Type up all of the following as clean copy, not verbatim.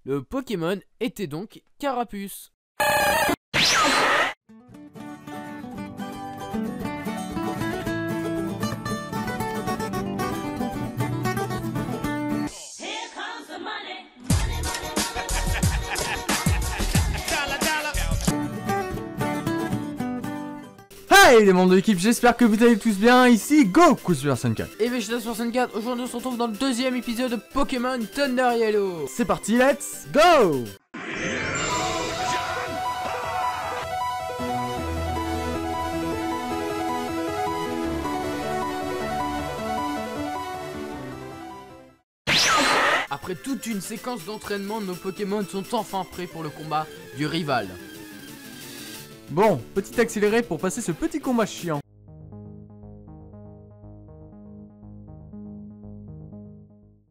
Le Pokémon était donc Carapuce. Hey les membres de l'équipe, j'espère que vous allez tous bien, ici Goku Super 4. Et Vegeta 64, aujourd'hui on se retrouve dans le deuxième épisode de Pokémon Thunder Yellow. C'est parti, let's go. Après toute une séquence d'entraînement, nos Pokémon sont enfin prêts pour le combat du rival. Bon, petit accéléré pour passer ce petit combat chiant.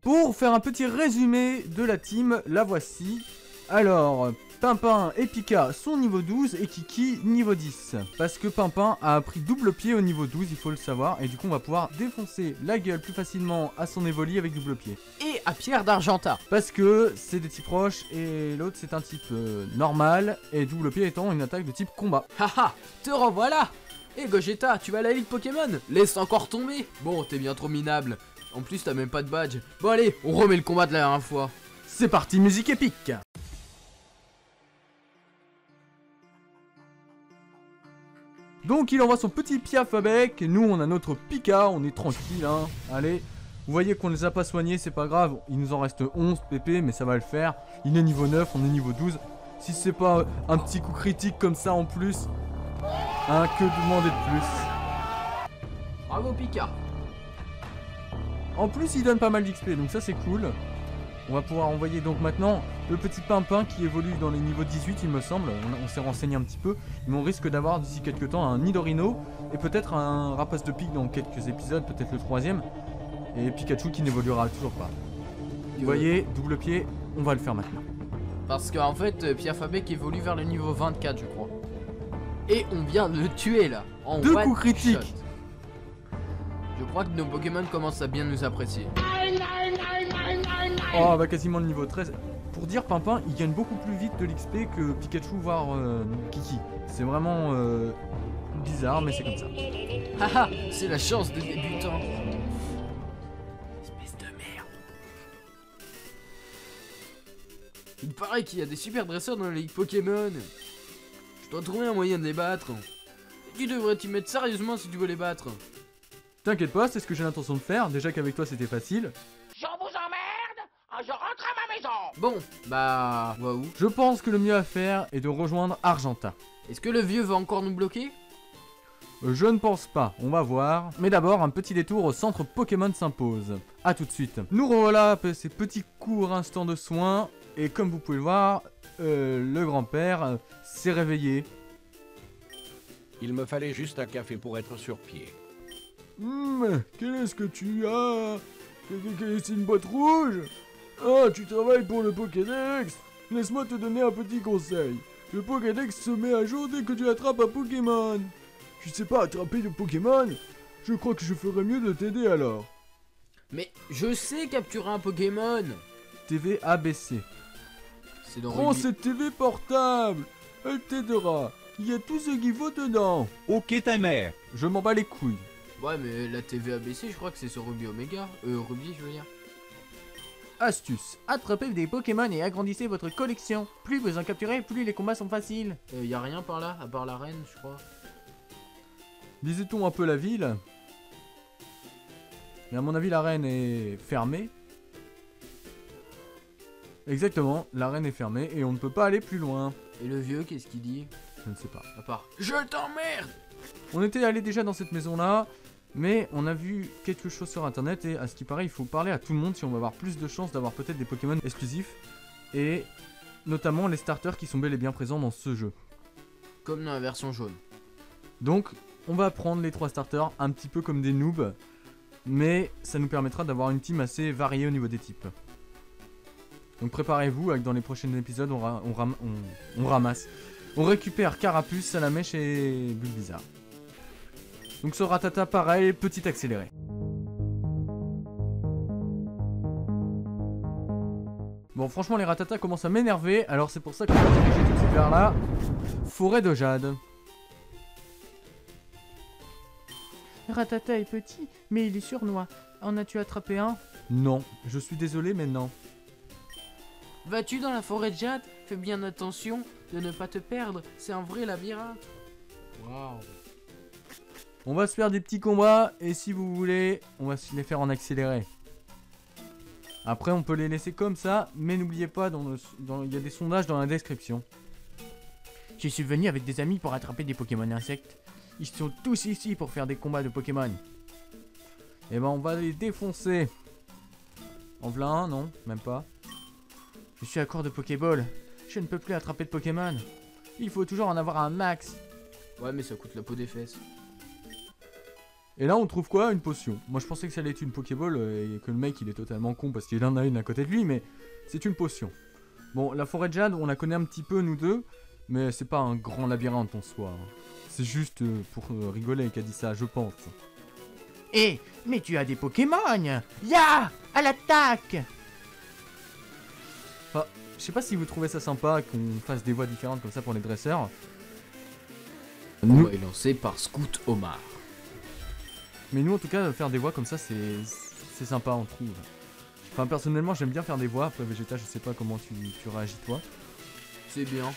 Pour faire un petit résumé de la team, la voici. Alors, Pimpin et Pika sont niveau 12 et Kiki niveau 10. Parce que Pimpin a appris double pied au niveau 12, il faut le savoir. Et du coup, on va pouvoir défoncer la gueule plus facilement à son Evoli avec double pied. Et à Pierre d'Argenta. Parce que c'est des types roches et l'autre c'est un type normal. Et double pied étant une attaque de type combat. Haha, te revoilà. Et Gogeta, tu vas à la ligue Pokémon? Laisse encore tomber. Bon, t'es bien trop minable. En plus, t'as même pas de badge. Bon allez, on remet le combat de la dernière fois. C'est parti, musique épique. Donc il envoie son petit Piaf avec, nous on a notre Pika, on est tranquille hein. Allez, vous voyez qu'on les a pas soignés, c'est pas grave, il nous en reste 11 PP mais ça va le faire. Il est niveau 9, on est niveau 12. Si c'est pas un petit coup critique comme ça en plus, hein, que demander de plus. Bravo Pika. En plus il donne pas mal d'XP donc ça c'est cool. On va pouvoir envoyer donc maintenant le petit Pimpin qui évolue dans les niveaux 18 il me semble. On s'est renseigné un petit peu. Mais on risque d'avoir d'ici quelques temps un Nidorino et peut-être un Rapace de Pique dans quelques épisodes, peut-être le 3ème. Et Pikachu qui n'évoluera toujours pas. Vous voyez, double pied, on va le faire maintenant. Parce qu'en fait, Piafabec évolue vers le niveau 24 je crois. Et on vient de le tuer là. En deux one coups critiques. shot. Je crois que nos Pokémon commencent à bien nous apprécier. Oh, bah quasiment le niveau 13. Pour dire, Pimpin, il gagne beaucoup plus vite de l'XP que Pikachu, voire Kiki. C'est vraiment bizarre, mais c'est comme ça. Haha, c'est la chance des débutants. Espèce de merde. Il paraît qu'il y a des super dresseurs dans la ligue Pokémon. Je dois trouver un moyen de les battre. Tu devrais t'y mettre sérieusement si tu veux les battre. T'inquiète pas, c'est ce que j'ai l'intention de faire. Déjà qu'avec toi c'était facile. Je vous emmerde, je rentre à ma maison. Bon, bah... waouh. Je pense que le mieux à faire est de rejoindre Argenta. Est-ce que le vieux va encore nous bloquer? Je ne pense pas, on va voir. Mais d'abord, un petit détour au centre Pokémon s'impose. A tout de suite. Nous revoilà après ces petits courts instants de soins. Et comme vous pouvez le voir, le grand-père s'est réveillé. Il me fallait juste un café pour être sur pied. Quel est-ce que tu as? C'est une boîte rouge? Ah, tu travailles pour le Pokédex? Laisse-moi te donner un petit conseil. Le Pokédex se met à jour dès que tu attrapes un Pokémon. Tu sais pas attraper de Pokémon? Je crois que je ferais mieux de t'aider alors. Mais je sais capturer un Pokémon. TV ABC. C'est dans Prends Ruby. cette TV portable. Elle t'aidera. Il y a tout ce qu'il faut dedans. Ok ta mère. Je m'en bats les couilles. Ouais, mais la TV ABC, je crois que c'est sur Ruby Omega. Ruby, je veux dire. Astuce. Attrapez des Pokémon et agrandissez votre collection. Plus vous en capturez, plus les combats sont faciles. Y a rien par là, à part la reine, je crois. Visitons un peu la ville. Et à mon avis, l'arène est fermée. Exactement, l'arène est fermée et on ne peut pas aller plus loin. Et le vieux, qu'est-ce qu'il dit? Je ne sais pas. À part je t'emmerde. On était allé déjà dans cette maison-là, mais on a vu quelque chose sur internet et à ce qui paraît, il faut parler à tout le monde si on va avoir plus de chances d'avoir peut-être des Pokémon exclusifs. Et notamment les starters qui sont bel et bien présents dans ce jeu. Comme dans la version jaune. Donc, on va prendre les 3 starters un petit peu comme des noobs, mais ça nous permettra d'avoir une team assez variée au niveau des types. Donc préparez-vous, dans les prochains épisodes, on ramasse. On récupère Carapuce, Salamèche et Bulbizarre. Donc ce Rattata, pareil, petit accéléré. Bon, Bon, franchement, les Ratata commencent à m'énerver. Alors, c'est pour ça qu'on va diriger tout de suite vers la forêt de jade. Ratata est petit, mais il est sournois. En as-tu attrapé un? Non, je suis désolé, mais non. Vas-tu dans la forêt de jade? Fais bien attention de ne pas te perdre. C'est un vrai labyrinthe. Waouh. On va se faire des petits combats. Et si vous voulez, on va se les faire en accéléré. Après, on peut les laisser comme ça. Mais n'oubliez pas, il y a des sondages dans la description. Je suis venu avec des amis pour attraper des Pokémon insectes. Ils sont tous ici pour faire des combats de Pokémon. Et ben, on va les défoncer. En v'là un, non? Même pas. Je suis à court de Pokéball. Je ne peux plus attraper de Pokémon. Il faut toujours en avoir un max. Ouais, mais ça coûte la peau des fesses. Et là, on trouve quoi? Une potion. Moi, je pensais que ça allait être une Pokéball et que le mec, il est totalement con parce qu'il en a une à côté de lui, mais c'est une potion. Bon, la forêt de jade, on la connaît un petit peu, nous deux, mais c'est pas un grand labyrinthe en soi. C'est juste pour rigoler qu'a dit ça, je pense. Eh, mais tu as des Pokémon! Ya! À l'attaque! Enfin, je sais pas si vous trouvez ça sympa qu'on fasse des voix différentes comme ça pour les dresseurs. Nous est lancé par Scout Omar. Mais nous, en tout cas, faire des voix comme ça, c'est sympa, on trouve. Enfin, personnellement, j'aime bien faire des voix. Après, Vegeta, je sais pas comment tu réagis, toi. C'est bien.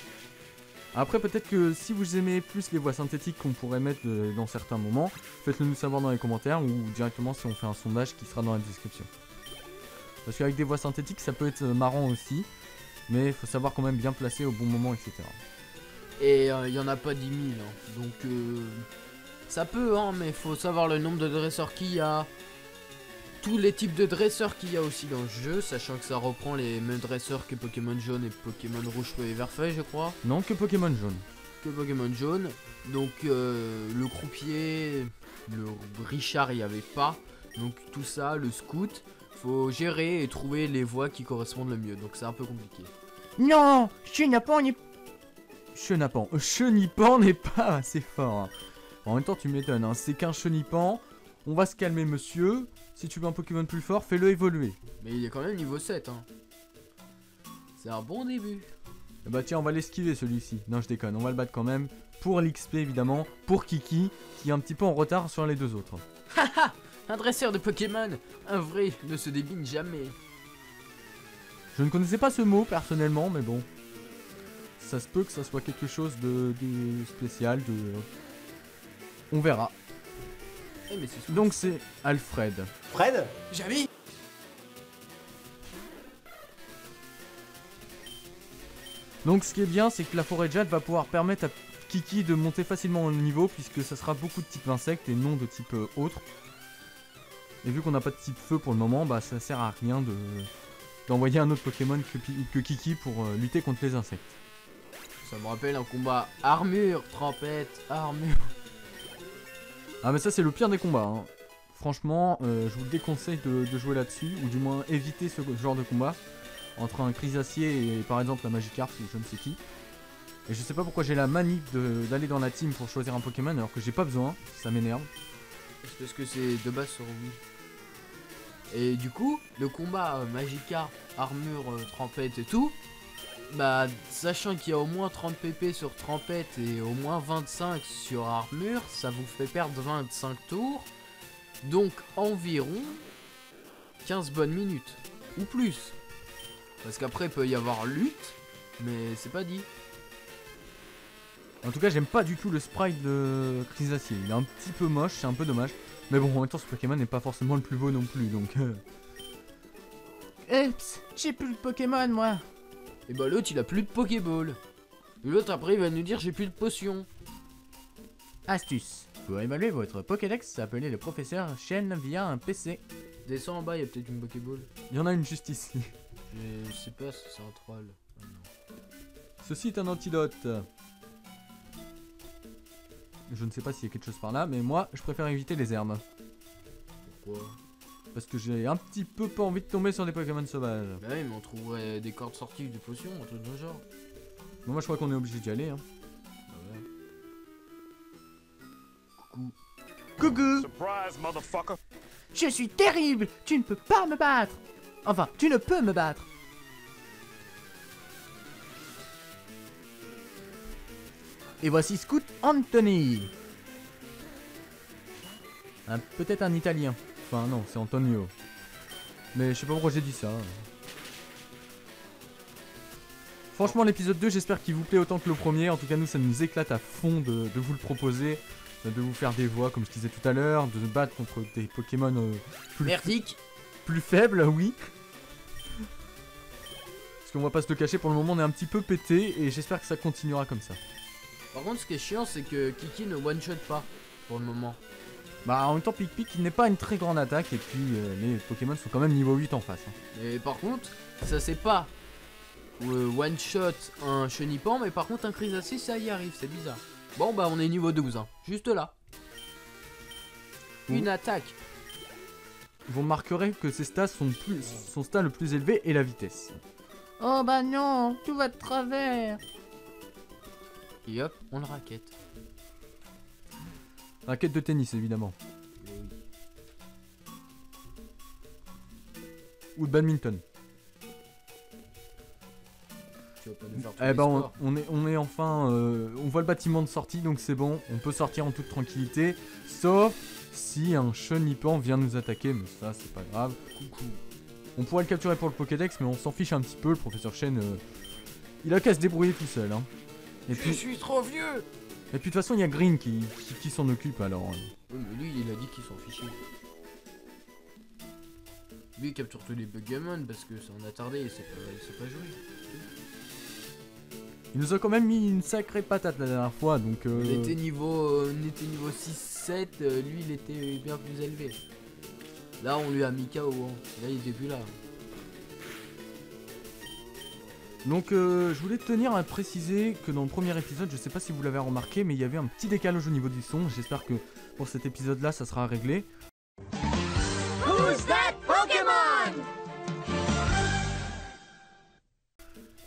Après, peut-être que si vous aimez plus les voix synthétiques qu'on pourrait mettre dans certains moments, faites-le nous savoir dans les commentaires ou directement si on fait un sondage qui sera dans la description. Parce qu'avec des voix synthétiques, ça peut être marrant aussi, mais il faut savoir quand même bien placer au bon moment, etc. Et il y en a pas 10 000, hein. Donc ça peut, hein, mais faut savoir le nombre de dresseurs qu'il y a. Tous les types de dresseurs qu'il y a aussi dans le jeu, sachant que ça reprend les mêmes dresseurs que Pokémon jaune et Pokémon rouge feuille et vert feuille, je crois. Non, que Pokémon jaune. Que Pokémon jaune. Donc le croupier, le Richard, il n'y avait pas. Donc tout ça, le scout, faut gérer et trouver les voies qui correspondent le mieux. Donc c'est un peu compliqué. Non! Chenapan n'est... Chenipan n'est pas assez fort. Hein. En même temps, tu m'étonnes, hein. C'est qu'un Chenipan. On va se calmer, monsieur. Si tu veux un Pokémon plus fort, fais-le évoluer. Mais il est quand même niveau 7, hein. C'est un bon début. Bah tiens, on va l'esquiver celui-ci. Non, je déconne, on va le battre quand même. Pour l'XP, évidemment. Pour Kiki, qui est un petit peu en retard sur les deux autres. Haha! Un dresseur de Pokémon, un vrai, ne se débine jamais. Je ne connaissais pas ce mot, personnellement, mais bon. Ça se peut que ça soit quelque chose de spécial, On verra. Eh, mais c'est Donc c'est Alfred. Fred? Jamais! Donc ce qui est bien, c'est que la forêt de jade va pouvoir permettre à Kiki de monter facilement au niveau, puisque ça sera beaucoup de type insecte et non de type autre. Et vu qu'on n'a pas de type feu pour le moment, bah ça sert à rien d'envoyer un autre Pokémon que Kiki pour lutter contre les insectes. Ça me rappelle un combat armure, trempette, armure. Ah mais ça c'est le pire des combats, hein. Franchement, je vous déconseille de jouer là-dessus, ou du moins éviter ce genre de combat. Entre un Crisacier et par exemple la Magikarp ou je ne sais qui. Et je sais pas pourquoi j'ai la manie d'aller dans la team pour choisir un Pokémon alors que j'ai pas besoin, ça m'énerve. C'est parce que c'est de base sur Wii. Et du coup, le combat Magikarp, armure, trempette et tout, bah sachant qu'il y a au moins 30 pp sur trempette et au moins 25 sur armure, ça vous fait perdre 25 tours. Donc environ 15 bonnes minutes. Ou plus. Parce qu'après il peut y avoir lutte, mais c'est pas dit. En tout cas, j'aime pas du tout le sprite de Crisacier. Il est un petit peu moche, c'est un peu dommage. Mais bon, en même temps, ce Pokémon n'est pas forcément le plus beau non plus, donc... Oups, j'ai plus de Pokémon, moi. Et bah l'autre il a plus de Pokéball. L'autre après il va nous dire j'ai plus de potions. Astuce. Pour évaluer votre Pokédex, appelez le professeur Chen via un PC. Descends en bas, il y a peut-être une Pokéball. Il y en a une juste ici. Je sais pas si c'est un troll. Ah non. Ceci est un antidote. Je ne sais pas s'il y a quelque chose par là, mais moi, je préfère éviter les herbes. Pourquoi? Parce que j'ai un petit peu pas envie de tomber sur des Pokémon sauvages. Bah oui, mais on trouverait des cordes sorties de potions, un truc de genre. Bon, moi, je crois qu'on est obligé d'y aller. Hein. Bah ouais. Coucou. Coucou. Surprise, motherfucker. Je suis terrible. Tu ne peux pas me battre. Enfin, tu ne peux me battre. Et voici Scout Anthony. Peut-être un italien. Enfin non, c'est Antonio. Mais je sais pas pourquoi j'ai dit ça. Franchement l'épisode 2 j'espère qu'il vous plaît autant que le premier. En tout cas nous ça nous éclate à fond de vous le proposer. De vous faire des voix comme je disais tout à l'heure. De se battre contre des Pokémon Merdique. plus faibles, oui. Parce qu'on va pas se le cacher, pour le moment on est un petit peu pété. Et j'espère que ça continuera comme ça. Par contre ce qui est chiant c'est que Kiki ne one shot pas pour le moment. Bah en même temps Pic-Pic il n'est pas une très grande attaque. Et puis les Pokémon sont quand même niveau 8 en face. Et par contre ça c'est pas one shot un Chenipan, mais par contre un Crisacé ça y arrive, c'est bizarre. Bon bah on est niveau 12 hein. Juste là. Une attaque. Vous remarquerez que ses stats son stat le plus élevé est la vitesse. Oh bah non, tout va de travers. Et hop, on le raquette. Raquette de tennis évidemment. Mais oui. Ou de badminton. Tu vas pas nous faire tous Eh les ben sports. on est enfin on voit le bâtiment de sortie donc c'est bon, on peut sortir en toute tranquillité. Sauf si un Chenipan vient nous attaquer, mais ça c'est pas grave. Coucou. On pourrait le capturer pour le Pokédex mais on s'en fiche un petit peu, le professeur Chen il a qu'à se débrouiller tout seul hein. Et Je puis suis trop vieux. de toute façon il y a Green qui s'en occupe alors. Oui, mais lui il a dit qu'il s'en fichait. Lui il capture tous les Pokémon parce que c'est un attardé et c'est pas joué. Il nous a quand même mis une sacrée patate la dernière fois donc On était niveau 6-7, lui il était bien plus élevé. Là on lui a mis KO, hein. Là il était plus là. Donc je voulais tenir à préciser que dans le premier épisode, je sais pas si vous l'avez remarqué, mais il y avait un petit décalage au niveau du son. J'espère que pour cet épisode là ça sera réglé. Who's that Pokémon?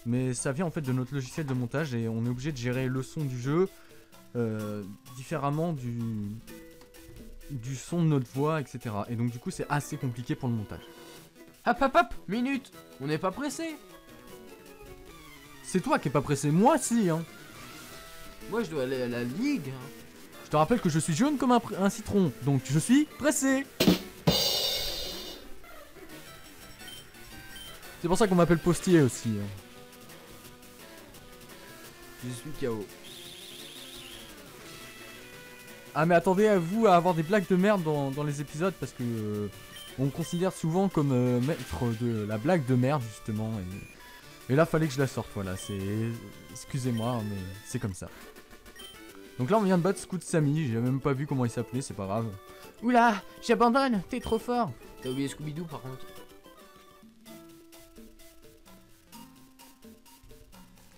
Mais ça vient en fait de notre logiciel de montage et on est obligé de gérer le son du jeu différemment du son de notre voix, etc. Et donc du coup c'est assez compliqué pour le montage. Hop hop hop, minute. On n'est pas pressé. C'est toi qui es pas pressé, moi si hein. Moi je dois aller à la ligue. Hein. Je te rappelle que je suis jaune comme un citron, donc je suis pressé. C'est pour ça qu'on m'appelle postier aussi. Hein. Je suis KO. Ah mais attendez à vous à avoir des blagues de merde dans les épisodes parce que on me considère souvent comme maître de la blague de merde justement et là fallait que je la sorte, voilà, c'est... Excusez-moi mais c'est comme ça. Donc là on vient de battre Scout Sammy, j'ai même pas vu comment il s'appelait, c'est pas grave. Oula, j'abandonne, t'es trop fort. T'as oublié Scooby-Doo par contre.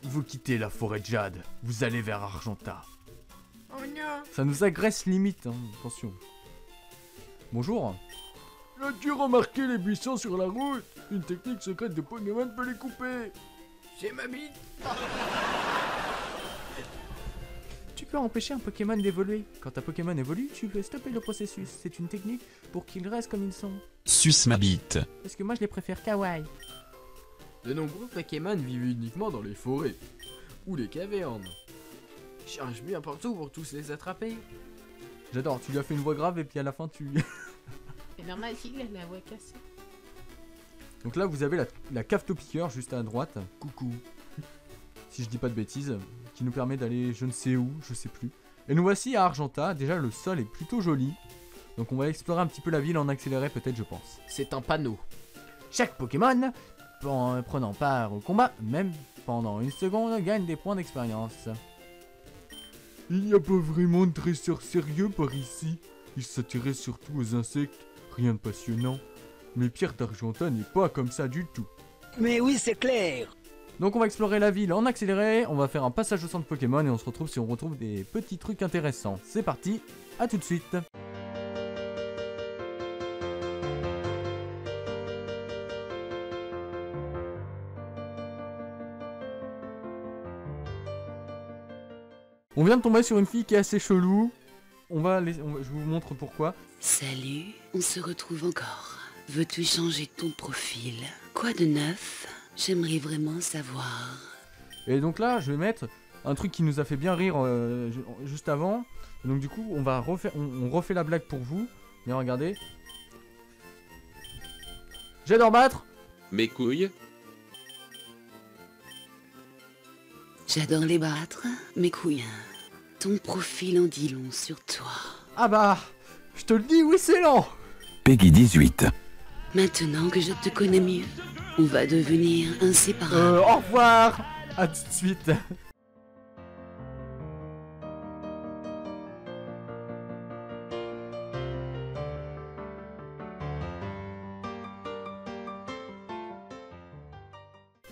Vous quittez la forêt de Jade, vous allez vers Argenta. Oh non. Ça nous agresse limite, hein, attention. Bonjour. As-tu remarqué les buissons sur la route? Une technique secrète de Pokémon peut les couper. C'est ma bite. Tu peux empêcher un Pokémon d'évoluer. Quand un Pokémon évolue, tu peux stopper le processus. C'est une technique pour qu'ils restent comme ils sont. Suce ma bite. Parce que moi je les préfère kawaii. De nombreux Pokémon vivent uniquement dans les forêts ou les cavernes. Cherche bien partout pour tous les attraper. J'adore, tu lui as fait une voix grave et puis à la fin tu... C'est normal s'il a la voix cassée. Donc là vous avez la cafetopiqueur juste à droite. Coucou. Si je dis pas de bêtises. Qui nous permet d'aller je ne sais où, je sais plus. Et nous voici à Argenta, déjà le sol est plutôt joli. Donc on va explorer un petit peu la ville en accéléré peut-être je pense. C'est un panneau. Chaque Pokémon, en prenant part au combat, même pendant une seconde, gagne des points d'expérience. Il n'y a pas vraiment de dresseur sérieux par ici. Il s'intéresse surtout aux insectes, rien de passionnant. Mais Pierre d'Argenta n'est pas comme ça du tout. Mais oui, c'est clair. Donc on va explorer la ville en accéléré, on va faire un passage au centre Pokémon et on se retrouve si on retrouve des petits trucs intéressants. C'est parti, à tout de suite. On vient de tomber sur une fille qui est assez chelou. Je vous montre pourquoi. Salut, on se retrouve encore. Veux-tu changer ton profil? Quoi de neuf? J'aimerais vraiment savoir. Et donc là, je vais mettre un truc qui nous a fait bien rire juste avant. Et donc du coup, on va refaire, on refait la blague pour vous. Mais regardez. J'adore battre. Mes couilles. J'adore les battre, mes couilles. Ton profil en dit long sur toi. Ah bah, je te le dis, oui c'est lent. Peggy 18. Maintenant que je te connais mieux, on va devenir inséparables. Au revoir. À tout de suite.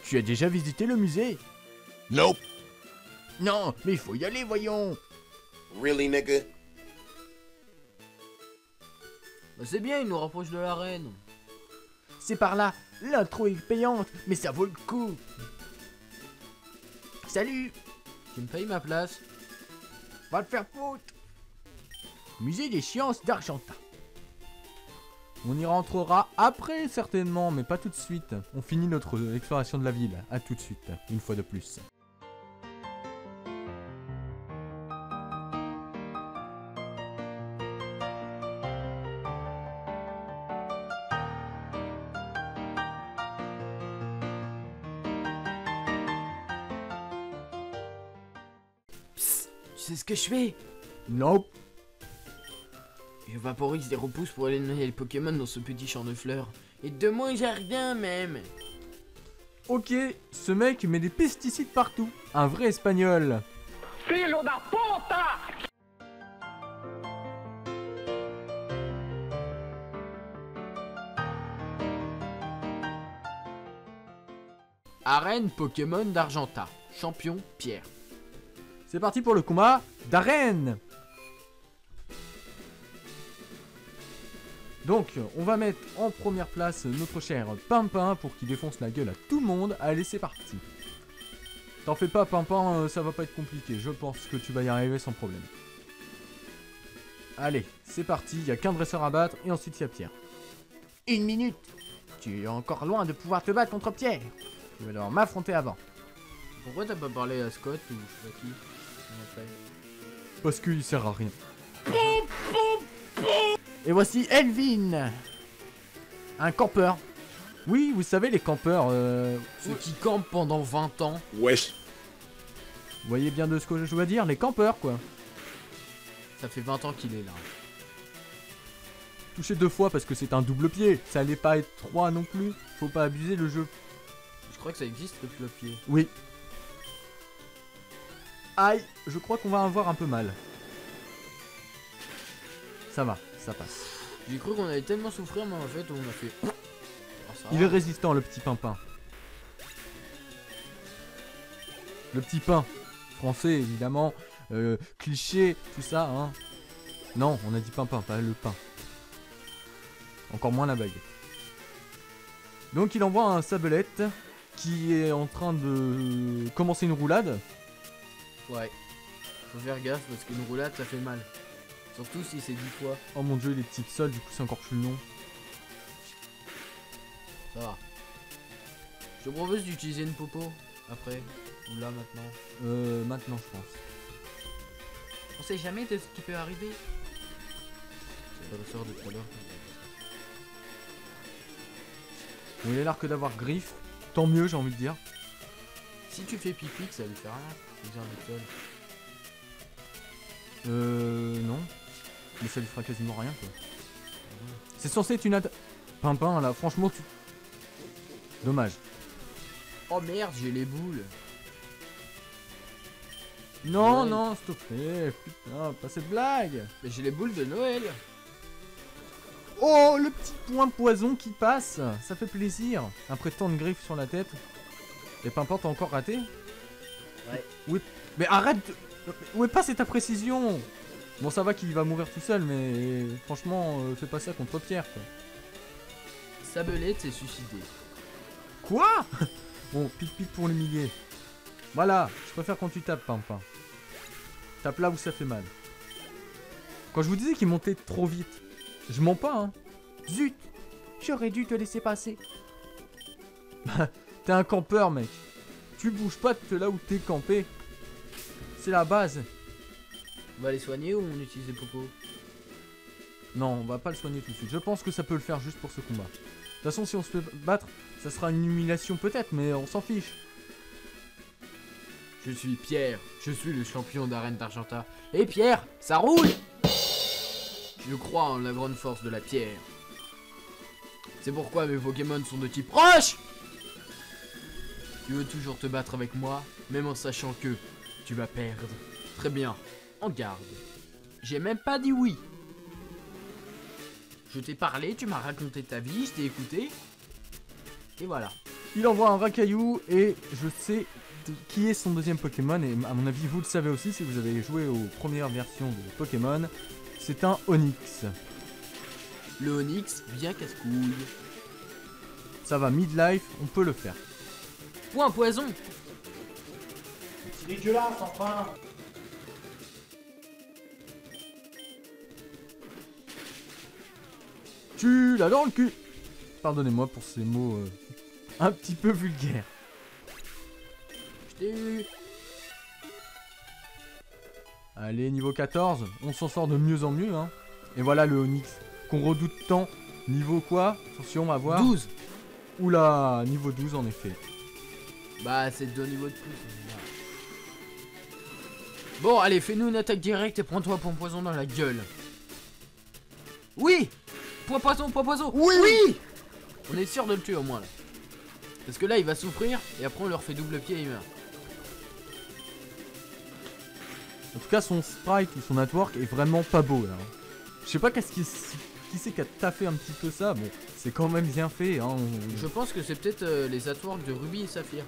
Tu as déjà visité le musée? Nope. Non, mais il faut y aller, voyons. Really, nigga? Bah c'est bien, il nous rapproche de l'arène. C'est par là. L'intro est payante, mais ça vaut le coup. Salut. Tu me payes ma place? Va te faire foutre. Musée des sciences d'Argentin. On y rentrera après certainement, mais pas tout de suite. On finit notre exploration de la ville. À tout de suite, une fois de plus. Psst, tu sais ce que je fais? Nope. Je vaporise des repousses pour aller noyer les Pokémon dans ce petit champ de fleurs. Et de mon jardin même. Ok, ce mec met des pesticides partout. Un vrai espagnol. Filo da puta! Arène Pokémon d'Argenta. Champion Pierre. C'est parti pour le combat d'arène. Donc, on va mettre en première place notre cher Pimpin pour qu'il défonce la gueule à tout le monde. Allez, c'est parti. T'en fais pas, Pimpin, ça va pas être compliqué. Je pense que tu vas y arriver sans problème. Allez, c'est parti. Il y a qu'un dresseur à battre et ensuite il y a Pierre. 1 minute. Tu es encore loin de pouvoir te battre contre Pierre. Tu vas devoir m'affronter avant. Pourquoi t'as pas parlé à Scott ou je sais pas qui? Après. Parce qu'il sert à rien. Et voici Elvin. Un campeur. Oui, vous savez, les campeurs, Ceux qui campent pendant 20 ans. Wesh. vous voyez bien de ce que je veux dire, les campeurs, quoi. Ça fait 20 ans qu'il est là. Touché 2 fois parce que c'est un double pied. Ça allait pas être 3 non plus. Faut pas abuser le jeu. Je crois que ça existe le flop-pied. Oui. Aïe, je crois qu'on va avoir un peu mal. Ça va, ça passe. J'ai cru qu'on allait tellement souffrir, mais en fait on a fait... Oh, ça Il va. est résistant, le petit Pimpin. Le petit pain. Français, évidemment. Cliché, tout ça, hein. Non, on a dit Pimpin, pas le pain. Encore moins la bague. Donc il envoie un Sablette qui est en train de commencer une roulade. Ouais. Faut faire gaffe parce qu'une roulade ça fait mal. Surtout si c'est 10 fois. Oh mon dieu, les petites sols, du coup c'est encore plus long. Ça va. Je te propose d'utiliser une popo après. Ou là maintenant. Maintenant je pense. On sait jamais de ce qui peut arriver. C'est le ressort de tout à l'heure. Bon, il a l'air que d'avoir griffe. Tant mieux, j'ai envie de dire. Si tu fais pipi, ça lui fait rien. C'est un école. Non. Mais ça lui fera quasiment rien, quoi. C'est censé être une attaque. Pimpin, là, franchement, tu... Dommage. Oh merde, j'ai les boules. Non, Ouais. non, s'il te plaît. Putain, pas cette blague. Mais j'ai les boules de Noël. Oh, le petit point poison qui passe. Ça fait plaisir. Après tant de griffes sur la tête. Et Pimpin, t'as encore raté? Ouais. Oui. Mais arrête de... Où est passée ta précision? Bon, ça va qu'il va mourir tout seul, mais franchement, fais pas ça contre Pierre, quoi. Sabelette s'est suicidé. Quoi? Bon, pic-pic pour l'humilier. Voilà, je préfère quand tu tapes, Pimpin. Tape là où ça fait mal. Quand je vous disais qu'il montait trop vite, je mens pas, hein. Zut. J'aurais dû te laisser passer. T'es un campeur, mec. Tu bouges pas de là où t'es campé. C'est la base. On va les soigner ou on utilise des Poco? Non, on va pas le soigner tout de suite. Je pense que ça peut le faire juste pour ce combat. De toute façon, si on se fait battre, ça sera une humiliation peut-être, mais on s'en fiche. Je suis Pierre, je suis le champion d'arène d'Argenta. Et Pierre, ça roule! Je crois en la grande force de la pierre. C'est pourquoi mes Pokémon sont de type roche! Tu veux toujours te battre avec moi, même en sachant que tu vas perdre. Très bien, en garde. J'ai même pas dit oui. Je t'ai parlé, tu m'as raconté ta vie, je t'ai écouté. Et voilà. Il envoie un Racaillou et je sais qui est son deuxième Pokémon. Et à mon avis, vous le savez aussi si vous avez joué aux premières versions de Pokémon. C'est un Onix. Le Onix, bien casse-couille. Ça va, midlife, on peut le faire. Point poison. C'est dégueulasse, enfin. Tu l'as dans le cul. Pardonnez-moi pour ces mots un petit peu vulgaires. Je t'ai eu. Allez, niveau 14, on s'en sort de mieux en mieux. Hein. Et voilà le Onix qu'on redoute tant. Niveau quoi? Attention, on va voir. 12. Oula, niveau 12 en effet. Bah, c'est 2 niveaux de plus. Bon, allez, fais-nous une attaque directe et prends-toi point poison dans la gueule. Oui! Point poison, point poison! Oui! Oui! On est sûr de le tuer au moins là. Parce que là, il va souffrir et après, on leur fait double pied et il meurt. En tout cas, son sprite ou son artwork est vraiment pas beau là. Je sais pas qui c'est qui a taffé un petit peu ça. Bon, c'est quand même bien fait. Hein. Je pense que c'est peut-être les artworks de Ruby et Saphir.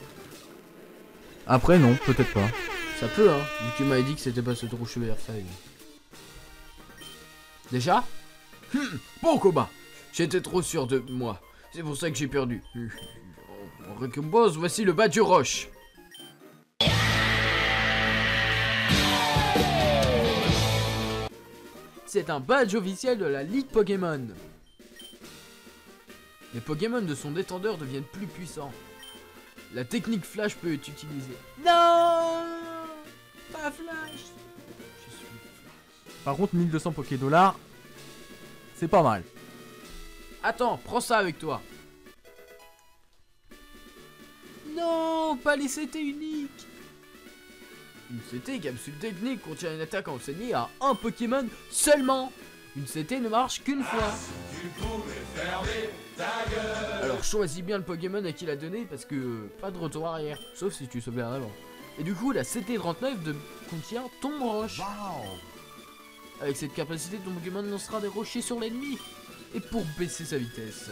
Après, non, peut-être pas. Ça peut, hein, vu que tu m'avais dit que c'était pas ce trou cheveux Versailles. Déjà? Bon combat! J'étais trop sûr de moi. C'est pour ça que j'ai perdu. En récompense, voici le badge roche. C'est un badge officiel de la Ligue Pokémon. Les Pokémon de son détendeur deviennent plus puissants. La technique Flash peut être utilisée. Non! Pas Flash! Je suis... Par contre, 1200 Poké-Dollars, c'est pas mal. Attends, prends ça avec toi. Non, pas les CT uniques. Une CT capsule technique contient une attaque enseignée à un Pokémon seulement. Une CT ne marche qu'une fois. Alors choisis bien le Pokémon à qui la donner parce que pas de retour arrière, sauf si tu sauvegardes avant. Et du coup la CT39 contient Tombe Roche. Avec cette capacité, ton Pokémon lancera des rochers sur l'ennemi. Et pour baisser sa vitesse.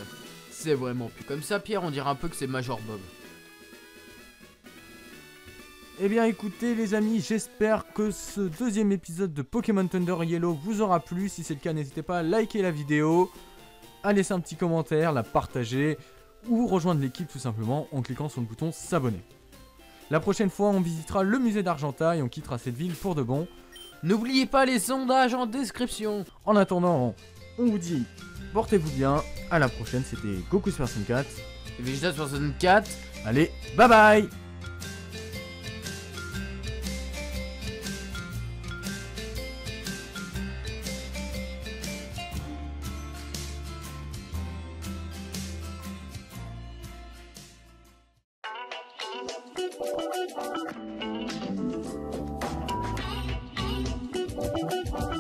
C'est vraiment plus comme ça, Pierre, on dirait un peu que c'est Major Bob. Eh bien écoutez les amis, j'espère que ce deuxième épisode de Pokémon Thunder Yellow vous aura plu. Si c'est le cas, n'hésitez pas à liker la vidéo, à laisser un petit commentaire, la partager ou rejoindre l'équipe tout simplement en cliquant sur le bouton s'abonner. La prochaine fois, on visitera le musée d'Argenta et on quittera cette ville pour de bon. N'oubliez pas les sondages en description. En attendant, on vous dit portez-vous bien, à la prochaine, c'était Goku Super 4 et Vegeta 64. Allez, bye bye. Thank you.